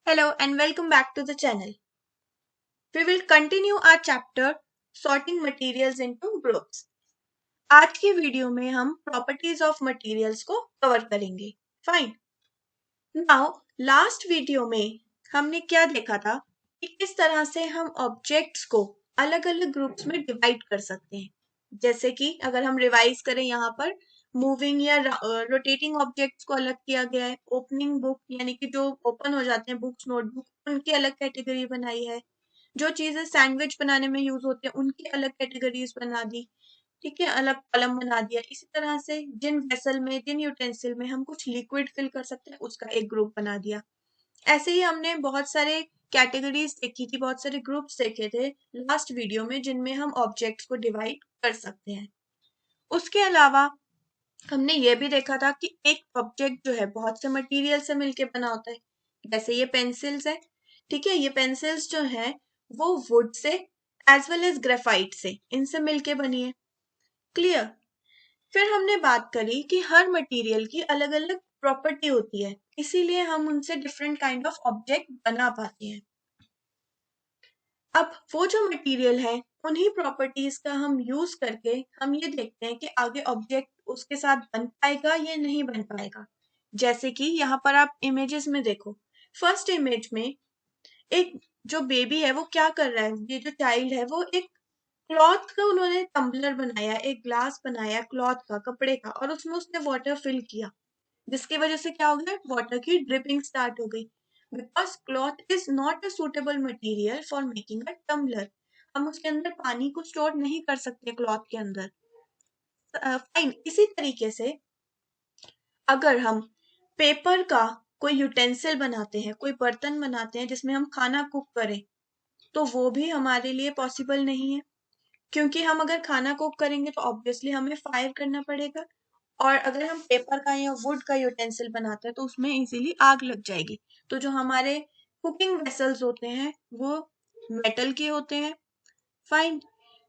Hello and welcome back to the channel. We will continue our chapter sorting materials into groups. आज की video में हम properties of materials को cover करेंगे. Fine. Now, last video में हमने क्या देखा था कि किस तरह से हम ऑब्जेक्ट्स को अलग अलग ग्रुप्स में डिवाइड कर सकते हैं. जैसे कि अगर हम रिवाइज करें यहाँ पर मूविंग या रोटेटिंग ऑब्जेक्ट्स को अलग किया गया है. ओपनिंग बुक यानी कि जो ओपन हो जाते हैं बुक्स नोटबुक उनकी अलग कैटेगरी बनाई है. जो चीजें सैंडविच बनाने में यूज होते हैं उनकी अलग कैटेगरीज बना दी. ठीक है, अलग कॉलम बना दिया. इसी तरह से जिन वेसल में जिन यूटेंसिल में हम कुछ लिक्विड फिल कर सकते हैं उसका एक ग्रुप बना दिया. ऐसे ही हमने बहुत सारे कैटेगरीज देखी थी, बहुत सारे ग्रुप्स देखे थे लास्ट वीडियो में जिनमें हम ऑब्जेक्ट्स को डिवाइड कर सकते हैं. उसके अलावा हमने ये भी देखा था कि एक ऑब्जेक्ट जो है बहुत से मटेरियल से मिलके बना होता है. जैसे ये पेंसिल्स है. ठीक है, ये पेंसिल्स जो है वो would say as well as graphite से इनसे मिलके बनी है. क्लियर. फिर हमने बात करी कि हर मटेरियल की अलग अलग प्रॉपर्टी होती है, इसीलिए हम उनसे डिफरेंट काइंड ऑफ ऑब्जेक्ट बना पाते हैं. अब वो जो मटेरियल है उन्हीं प्रॉपर्टीज का हम यूज करके हम ये देखते हैं कि आगे ऑब्जेक्ट उसके साथ बन पाएगा या नहीं बन पाएगा. जैसे कि यहाँ पर आप इमेजेस में देखो. फर्स्ट इमेज में एक जो बेबी है वो क्या कर रहा है. ये जो चाइल्ड है वो एक क्लॉथ का उन्होंने टम्बलर बनाया, एक ग्लास बनाया क्लॉथ का, कपड़े का, और उसमें उसने वाटर फिल किया, जिसकी वजह से क्या हो गया, वाटर की ड्रिपिंग स्टार्ट हो गई. Because cloth is not a suitable material for making a tumbler. हम उसके अंदर पानी को स्टोर नहीं कर सकते क्लॉथ के अंदर. फाइन. इसी तरीके से अगर हम पेपर का कोई यूटेंसिल बनाते हैं, कोई बर्तन बनाते हैं जिसमें हम खाना कुक करें, तो वो भी हमारे लिए पॉसिबल नहीं है. क्योंकि हम अगर खाना कुक करेंगे तो ऑब्वियसली हमें फायर करना पड़ेगा, और अगर हम पेपर का या वुड का यूटेंसिल बनाते हैं तो उसमें इजीली आग लग जाएगी. तो जो हमारे कुकिंग वेसल्स होते हैं वो मेटल के होते हैं. फाइन.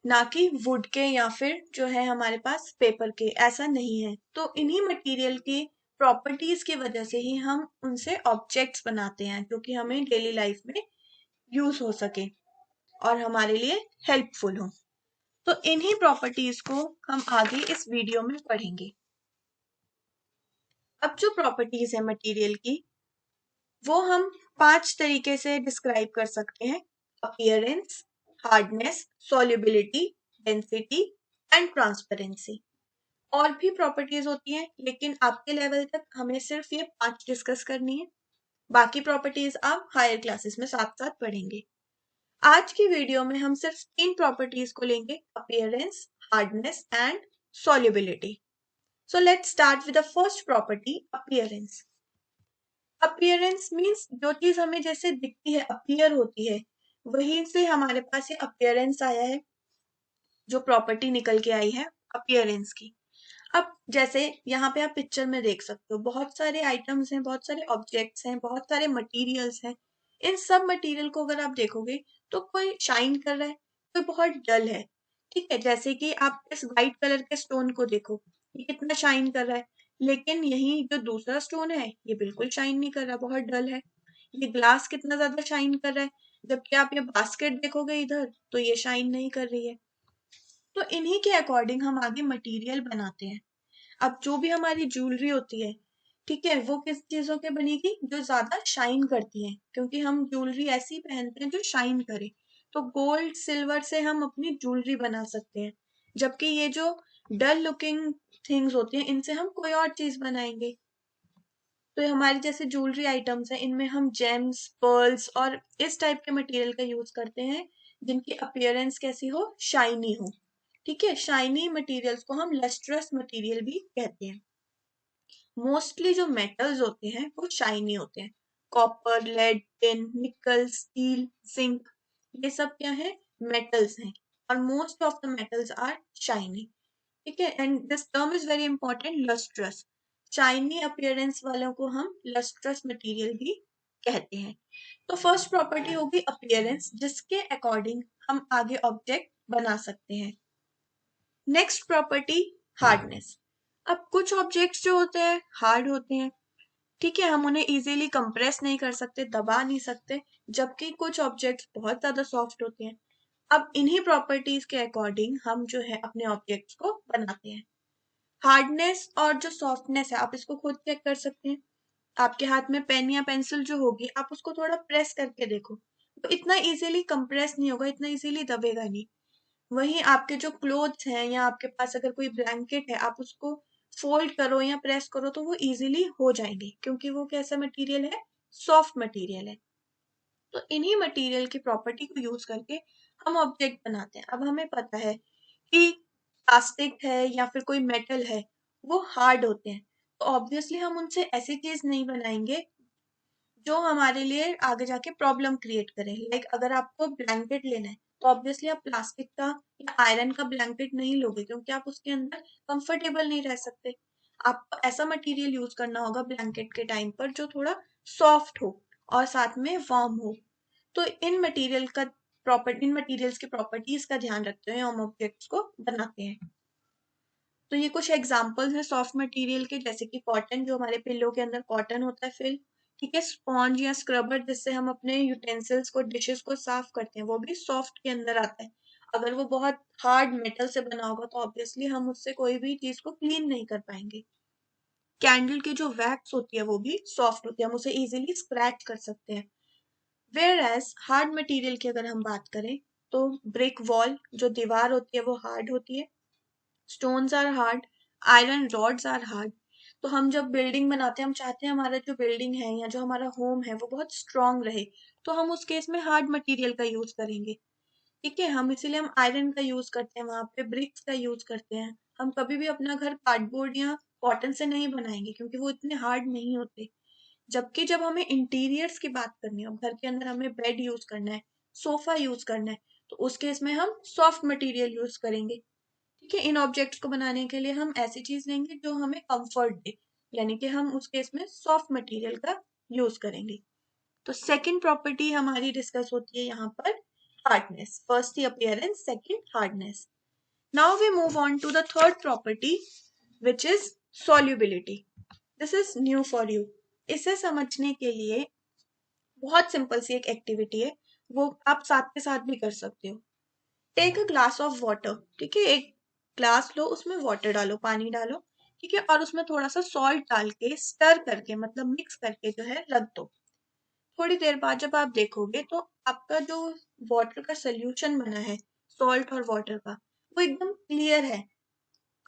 ना कि वुड के या फिर जो है हमारे पास पेपर के. ऐसा नहीं है. तो इन्हीं मटेरियल की प्रॉपर्टीज की वजह से ही हम उनसे ऑब्जेक्ट्स बनाते हैं जो कि हमें डेली लाइफ में यूज हो सके और हमारे लिए हेल्पफुल हो. तो इन्हीं प्रॉपर्टीज को हम आगे इस वीडियो में पढ़ेंगे. अब जो प्रॉपर्टीज है मटेरियल की वो हम 5 तरीके से डिस्क्राइब कर सकते हैं. Appearance, hardness, solubility, density and transparency. और भी प्रॉपर्टीज होती हैं लेकिन आपके लेवल तक हमें सिर्फ ये 5 डिस्कस करनी है. बाकी प्रॉपर्टीज आप हायर क्लासेस में साथ साथ पढ़ेंगे. आज की वीडियो में हम सिर्फ 3 प्रॉपर्टीज को लेंगे, appearance, hardness and solubility. So let's start with the first property, appearance. Appearance means जो चीज हमें जैसे दिखती है, अपीयर होती है, वहीं से हमारे पास ये अपीयरेंस आया है, जो प्रॉपर्टी निकल के आई है अपीयरेंस की. अब जैसे यहाँ पे आप पिक्चर में देख सकते हो बहुत सारे आइटम्स हैं, बहुत सारे ऑब्जेक्ट्स हैं, बहुत सारे मटेरियल्स हैं. इन सब मटेरियल को अगर आप देखोगे तो कोई शाइन कर रहा है, कोई बहुत डल है. ठीक है, जैसे कि आप इस व्हाइट कलर के स्टोन को देखो, ये कितना शाइन कर रहा है. लेकिन यही जो दूसरा स्टोन है ये बिल्कुल शाइन नहीं कर रहा, बहुत डल है. ये ग्लास कितना ज्यादा शाइन कर रहा है, जबकि आप ये बास्केट देखोगे इधर तो ये शाइन नहीं कर रही है. तो इन्हीं के अकॉर्डिंग हम आगे मटेरियल बनाते हैं. अब जो भी हमारी ज्वेलरी होती है, ठीक है, वो किस चीजों के बनेगी, जो ज्यादा शाइन करती हैं, क्योंकि हम ज्वेलरी ऐसी पहनते हैं जो शाइन करे. तो गोल्ड सिल्वर से हम अपनी ज्वेलरी बना सकते हैं, जबकि ये जो डल लुकिंग थिंग्स होती हैं इनसे हम कोई और चीज बनाएंगे. तो ये हमारी जैसे ज्वेलरी आइटम्स हैं इनमें हम जेम्स, पर्ल्स और इस टाइप के मटेरियल का यूज करते हैं जिनकी अपीयरेंस कैसी हो, शाइनी हो. ठीक है, शाइनी मटेरियल्स को हम लस्ट्रस मटेरियल भी कहते हैं. मोस्टली जो मेटल्स होते हैं वो शाइनी होते हैं. Copper, lead, tin, nickel, steel, zinc, ये सब क्या है, मेटल्स हैं. और most of the metals are shiny. ठीक है, and this term is very important, lustrous. Shiny appearance वालों को हम लस्ट्रस मटेरियल भी कहते हैं. तो फर्स्ट प्रॉपर्टी होगी अपीयरेंस, जिसके अकॉर्डिंग हम आगे ऑब्जेक्ट बना सकते हैं. Next property, hardness. अब कुछ ऑब्जेक्ट्स जो होते हैं हार्ड होते हैं, ठीक है, हम उन्हें इजीली कंप्रेस नहीं कर सकते, दबा नहीं सकते, जबकि कुछ ऑब्जेक्ट्स बहुत ज्यादा सॉफ्ट होते हैं। अब इन्हीं प्रॉपर्टीज के अकॉर्डिंग हम जो है अपने ऑब्जेक्ट्स को बनाते हैं। हार्डनेस और जो सॉफ्टनेस है आप इसको खुद चेक कर सकते हैं। आपके हाथ में पेन या पेंसिल जो होगी आप उसको थोड़ा प्रेस करके देखो, तो इतना इजीली कंप्रेस नहीं होगा, इतना इजीली दबेगा नहीं। वहीं आपके जो क्लोथ्स हैं या आपके पास अगर कोई ब्लैंकेट है, आप उसको फोल्ड करो या प्रेस करो तो वो इजीली हो जाएंगे, क्योंकि वो कैसा मटेरियल है, सॉफ्ट मटेरियल है। तो इन्हीं मटेरियल की प्रॉपर्टी को यूज करके हम ऑब्जेक्ट बनाते हैं। अब हमें पता है कि प्लास्टिक है या फिर कोई मेटल है, वो हार्ड होते हैं, तो ऑब्वियसली हम उनसे ऐसी चीज नहीं बनाएंगे जो हमारे लिए आगे जाके प्रॉब्लम क्रिएट करे। लाइक अगर आपको ब्लैंकेट लेना है तो ऑब्वियसली आप प्लास्टिक का या आयरन का ब्लैंकेट नहीं लोगे, क्योंकि आप उसके अंदर कंफर्टेबल नहीं रह सकते। आपको ऐसा मटेरियल यूज करना होगा ब्लैंकेट के टाइम पर जो थोड़ा सॉफ्ट हो और साथ में वार्म हो। तो इन मटेरियल्स की प्रॉपर्टीज का ध्यान रखते हुए हम ऑब्जेक्ट्स को बनाते हैं। तो ये कुछ एग्जांपल्स हैं सॉफ्ट मटेरियल के, जैसे कि कॉटन, जो हमारे पिल्लो के अंदर कॉटन होता है फिल। ठीक है, स्पॉन्ज या स्क्रबर जिससे हम अपने यूटेंसिल्स को, डिशेस को साफ करते हैं, वो भी सॉफ्ट के अंदर आता है। अगर वो बहुत हार्ड मेटल से बना होगा तो ऑब्वियसली हम उससे कोई भी चीज को क्लीन नहीं कर पाएंगे। कैंडल की जो वैक्स होती है वो भी सॉफ्ट होती है, हम उसे इजीली स्क्रैच कर सकते हैं। वेयर एज हार्ड मटेरियल की अगर हम बात करें तो ब्रिक वॉल, जो दीवार होती है वो हार्ड होती है। Stones are hard, iron rods are hard. तो हम जब बिल्डिंग बनाते हैं, हम चाहते हैं हमारा जो बिल्डिंग है या जो हमारा होम है वो बहुत स्ट्रांग रहे, तो हम उस केस में हार्ड मटेरियल का यूज करेंगे। ठीक है, हम इसीलिए हम आयरन का यूज करते हैं, वहां पे ब्रिक्स का यूज करते हैं। हम कभी भी अपना घर कार्डबोर्ड या कॉटन से नहीं बनाएंगे, क्योंकि वो इतने हार्ड नहीं होते। जबकि जब हमें इंटीरियर्स की बात करनी है, घर के अंदर हमें बेड यूज करना है, सोफा यूज करना है, तो उस केस में हम सॉफ्ट मटेरियल यूज करेंगे। ठीक है, इन ऑब्जेक्ट्स को बनाने के लिए हम ऐसी चीज लेंगे जो हमें कंफर्ट दे, यानी कि हम उस केस में सॉफ्ट मटेरियल का यूज करेंगे। तो सेकंड प्रॉपर्टी हमारी डिस्कस होती है यहाँ पर हार्डनेस। फर्स्ट थी appearance, second hardness. Now we move on to the third property which is solubility. This is new for you. इसे समझने के लिए बहुत सिंपल सी एक एक्टिविटी है, वो आप साथ के साथ भी कर सकते हो। Take a glass of water. ठीक है, एक ग्लास लो, उसमें वाटर डालो, पानी डालो। ठीक है, और उसमें थोड़ा सा सॉल्ट डाल के स्टर करके, मतलब मिक्स करके जो है रख दो। थोड़ी देर बाद जब आप देखोगे तो आपका जो वाटर का सोल्यूशन बना है, सॉल्ट और वाटर का, वो एकदम क्लियर है।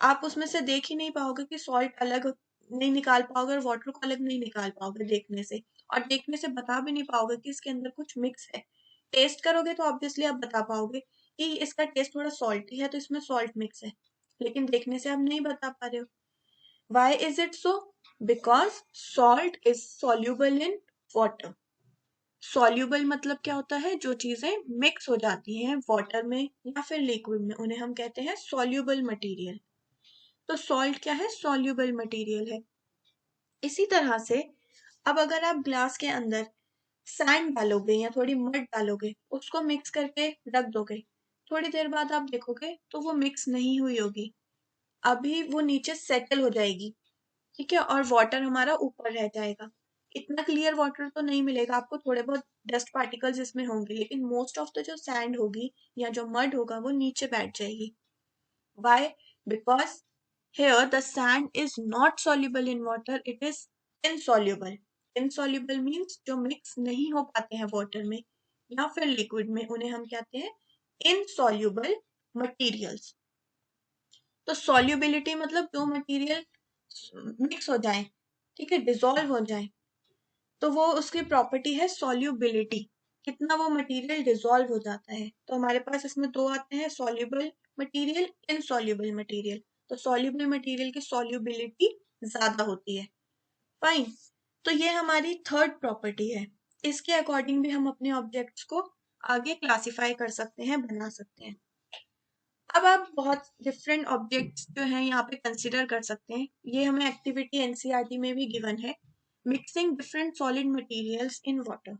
आप उसमें से देख ही नहीं पाओगे कि सॉल्ट अलग नहीं निकाल पाओगे और वाटर को अलग नहीं निकाल पाओगे देखने से, और देखने से बता भी नहीं पाओगे कि इसके अंदर कुछ मिक्स है। टेस्ट करोगे तो ऑब्वियसली आप बता पाओगे कि इसका टेस्ट थोड़ा सॉल्टी है तो इसमें सॉल्ट मिक्स है, लेकिन देखने से आप नहीं बता पा रहे हो। Why is it so? Because salt is soluble in water. Soluble मतलब क्या होता है, जो चीजें मिक्स हो जाती हैं वाटर में या फिर लिक्विड में, उन्हें हम कहते हैं सॉल्यूबल मटेरियल। तो सॉल्ट क्या है, सॉल्यूबल मटेरियल है। इसी तरह से अब अगर आप ग्लास के अंदर सैंड डालोगे या थोड़ी मड डालोगे, उसको मिक्स करके रख दोगे, थोड़ी देर बाद आप देखोगे तो वो मिक्स नहीं हुई होगी, अभी वो नीचे सेटल हो जाएगी। ठीक है, और वाटर हमारा ऊपर रह जाएगा। इतना क्लियर वाटर तो नहीं मिलेगा आपको, थोड़े बहुत डस्ट पार्टिकल्स इसमें होंगे, लेकिन मोस्ट ऑफ द जो सैंड होगी या जो मड होगा वो नीचे बैठ जाएगी। Why? Because here the sand is not soluble in water, it is insoluble. Insoluble means जो मिक्स नहीं हो पाते हैं वाटर में या फिर लिक्विड में, उन्हें हम कहते हैं insoluble materials। तो solubility मतलब जो मटेरियल मिक्स हो जाए, ठीक है, डिसॉल्व हो जाए, तो वो उसकी प्रॉपर्टी है सॉल्युबिलिटी, कितना वो मटेरियल डिसॉल्व हो जाता है। तो हमारे पास इसमें दो आते हैं, सॉल्युबल मटेरियल, इनसॉल्युबल मटेरियल। तो सॉल्युबल मटेरियल की सॉल्युबिलिटी ज्यादा होती है। फाइन, तो ये हमारी थर्ड प्रॉपर्टी है। इसके अकॉर्डिंग भी हम अपने ऑब्जेक्ट्स को आगे क्लासिफाई कर सकते हैं, बना सकते हैं। अब आप बहुत डिफरेंट ऑब्जेक्ट्स जो हैं यहाँ पे कंसिडर कर सकते हैं। ये हमें एक्टिविटी एनसीईआरटी में भी गिवन है, mixing different solid materials in water.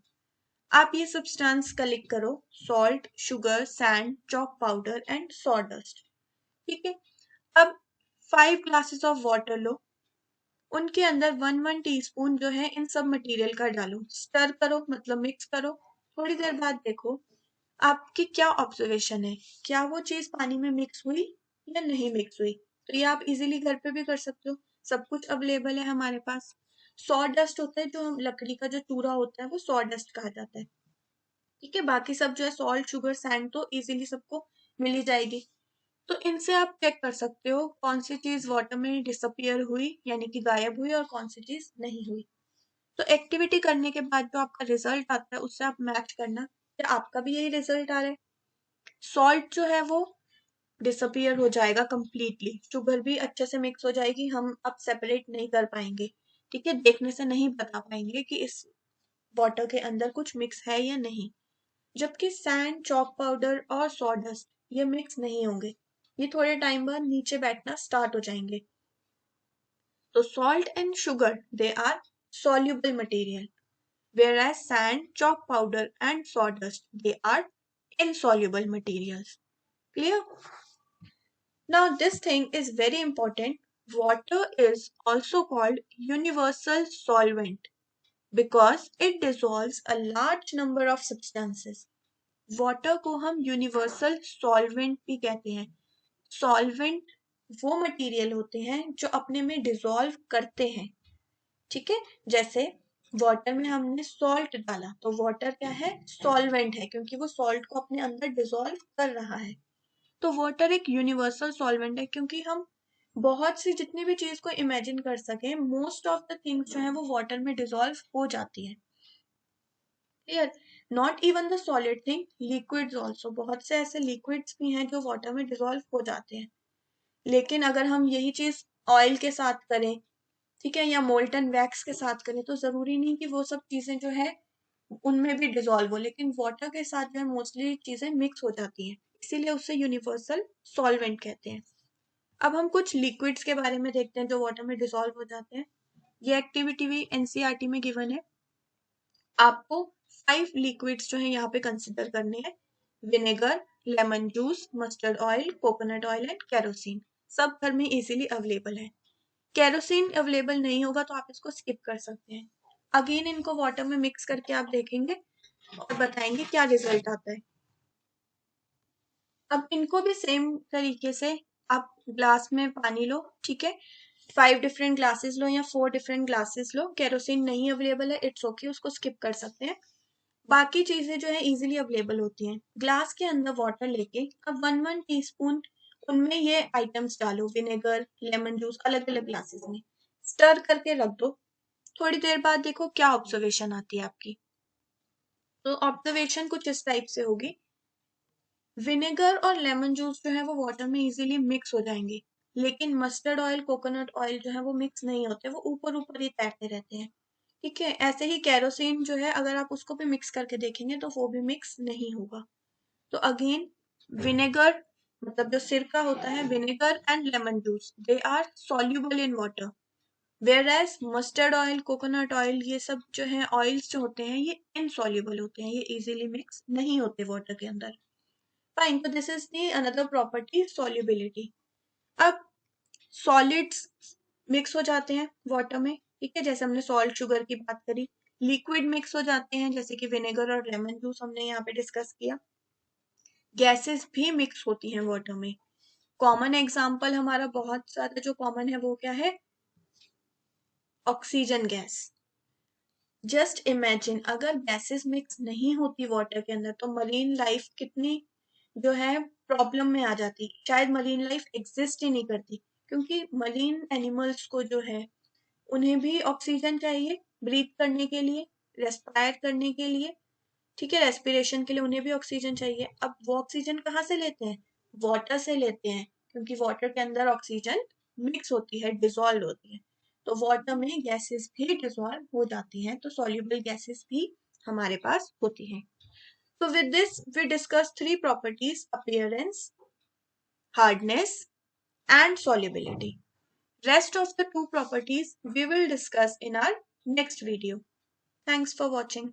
आप ये सब्सटेंस कलेक्ट करो, salt, sugar, sand, chalk powder and sawdust. ठीक है, अब 5 ग्लासेस ऑफ वाटर लो, उनके अंदर 1 टीस्पून जो है इन सब मटेरियल का डालो, स्टर करो मतलब मिक्स करो। थोड़ी देर बाद देखो आपकी क्या ऑब्जर्वेशन है, क्या वो चीज पानी में मिक्स हुई या नहीं मिक्स हुई। तो ये आप इजीली घर पे भी कर सकते हो, सब कुछ अवेलेबल है हमारे पास। सॉ डस्ट होता है, जो हम लकड़ी का जो चूरा होता है वो सॉ डस्ट कहा जाता है। ठीक है, बाकी सब जो है सॉल्ट, शुगर, सैंड तो इजीली सबको मिल ही जाएगी। तो इनसे आप चेक कर सकते हो कौन सी चीज वाटर में डिसअपियर हुई यानी कि गायब हुई और कौन सी चीज नहीं हुई। तो एक्टिविटी करने के बाद जो आपका रिजल्ट आता है उससे आप मैच करना कि आपका भी यही रिजल्ट आ रहा है। सॉल्ट जो है वो डिसअपियर हो जाएगा कंप्लीटली, शुगर भी अच्छे से मिक्स हो जाएगी, हम अब सेपरेट नहीं कर पाएंगे। ठीक है, देखने से नहीं बता पाएंगे कि इस वाटर के अंदर कुछ मिक्स है या नहीं। जबकि सैंड, चॉक पाउडर और सॉडस्ट ये मिक्स नहीं होंगे, ये थोड़े टाइम बाद नीचे बैठना स्टार्ट हो जाएंगे। तो salt and sugar they are soluble material, whereas sand, chalk powder and sawdust they are insoluble materials. Clear? Now this thing is very important. Water is also called universal solvent because it dissolves a large number of substances. Water को हम universal solvent भी कहते हैं। Solvent वो material होते हैं जो अपने में डिसॉल्व करते हैं। ठीक है, जैसे वाटर में हमने सॉल्ट डाला तो वाटर क्या है, सॉल्वेंट है, क्योंकि वो सॉल्ट को अपने अंदर डिसॉल्व कर रहा है। तो वाटर एक यूनिवर्सल सॉल्वेंट है क्योंकि हम बहुत सी जितनी भी चीज को इमेजिन कर सके, मोस्ट ऑफ द थिंग्स जो है वो वाटर में डिसॉल्व हो जाती है। Clear? Not even the solid thing, liquids also, बहुत से ऐसे लिक्विड्स भी हैं जो वाटर में डिसॉल्व हो जाते हैं। लेकिन अगर हम यही चीज ऑयल के साथ करें, ठीक है, या मोल्टन वैक्स के साथ करें, तो जरूरी नहीं कि वो सब चीजें जो है उनमें भी डिसॉल्व हो, लेकिन वाटर के साथ जो है मोस्टली चीजें मिक्स हो जाती हैं, इसीलिए उसे यूनिवर्सल सॉल्वेंट कहते हैं। अब हम कुछ लिक्विड्स के बारे में देखते हैं जो वाटर में डिसॉल्व हो जाते हैं। ये एक्टिविटी भी एनसीईआरटी में गिवन है। आपको 5 लिक्विड्स जो है यहाँ पे कंसिडर करने हैं। Vinegar, lemon juice, mustard oil, coconut oil and kerosene. सब घर में इजीली अवेलेबल है। केरोसिन अवेलेबल नहीं होगा तो आप इसको स्किप कर सकते हैं। अगेन इनको वाटर में मिक्स करके आप देखेंगे और बताएंगे क्या रिजल्ट आता है। अब इनको भी सेम तरीके से आप ग्लास में पानी लो, ठीक है, 5 डिफरेंट ग्लासेस लो या 4 डिफरेंट ग्लासेस लो। केरोसिन नहीं अवेलेबल है, इट्स ओके, उसको स्किप कर सकते हैं। बाकी चीजें जो है इजीली अवेलेबल होती हैं। ग्लास के अंदर वाटर लेके अब 1 टीस्पून उनमें ये आइटम्स डालो, विनेगर, लेमन जूस, अलग अलग ग्लासेस में स्टर करके रख दो। थोड़ी देर बाद देखो क्या ऑब्जर्वेशन आती है आपकी। तो ऑब्जर्वेशन कुछ इस टाइप से होगी, विनेगर और लेमन जूस जो है वो वाटर में इजीली मिक्स हो जाएंगे, लेकिन मस्टर्ड ऑयल, कोकोनट ऑयल जो है वो मिक्स नहीं होते, वो ऊपर ऊपर ही तैरते रहते हैं। ठीक है, ऐसे ही केरोसिन जो है अगर आप उसको भी मिक्स करके देखेंगे तो वो भी मिक्स नहीं होगा। तो अगेन विनेगर मतलब जो सिरका होता है, vinegar and lemon juice they are soluble in water, whereas mustard oil, coconut oil, ये सब जो है ऑयल्स जो होते हैं ये इनसॉल्युबल होते हैं, ये इजीली मिक्स नहीं होते वाटर के अंदर। फाइन, तो this is the another property, solubility. अब सॉलिड्स मिक्स हो जाते हैं वाटर में, ठीक है, जैसे हमने सॉल्ट, शुगर की बात करी। लिक्विड मिक्स हो जाते हैं जैसे कि विनेगर और लेमन जूस हमने यहाँ पे डिस्कस किया। गैसेस भी मिक्स होती हैं वाटर में। कॉमन एग्जाम्पल हमारा बहुत ज्यादा जो कॉमन है वो क्या है, ऑक्सीजन गैस। जस्ट इमेजिन अगर गैसेस मिक्स नहीं होती वाटर के अंदर तो मरीन लाइफ कितनी जो है प्रॉब्लम में आ जाती, शायद मरीन लाइफ एग्जिस्ट ही नहीं करती, क्योंकि मरीन एनिमल्स को जो है उन्हें भी ऑक्सीजन चाहिए ब्रीथ करने के लिए, रेस्पायर करने के लिए, ठीक है, रेस्पिरेशन के लिए उन्हें भी ऑक्सीजन चाहिए। अब वो ऑक्सीजन कहाँ से लेते हैं, वाटर से लेते हैं, क्योंकि वाटर के अंदर ऑक्सीजन मिक्स होती है, डिसॉल्व होती है। तो वाटर में गैसेस भी डिसॉल्व हो जाती हैं, तो सॉल्युबल गैसेस भी हमारे पास होती हैं। So with this, we discussed 3 properties: appearance, hardness, and solubility. Rest of the 2 properties we will discuss in our next video. Thanks for watching.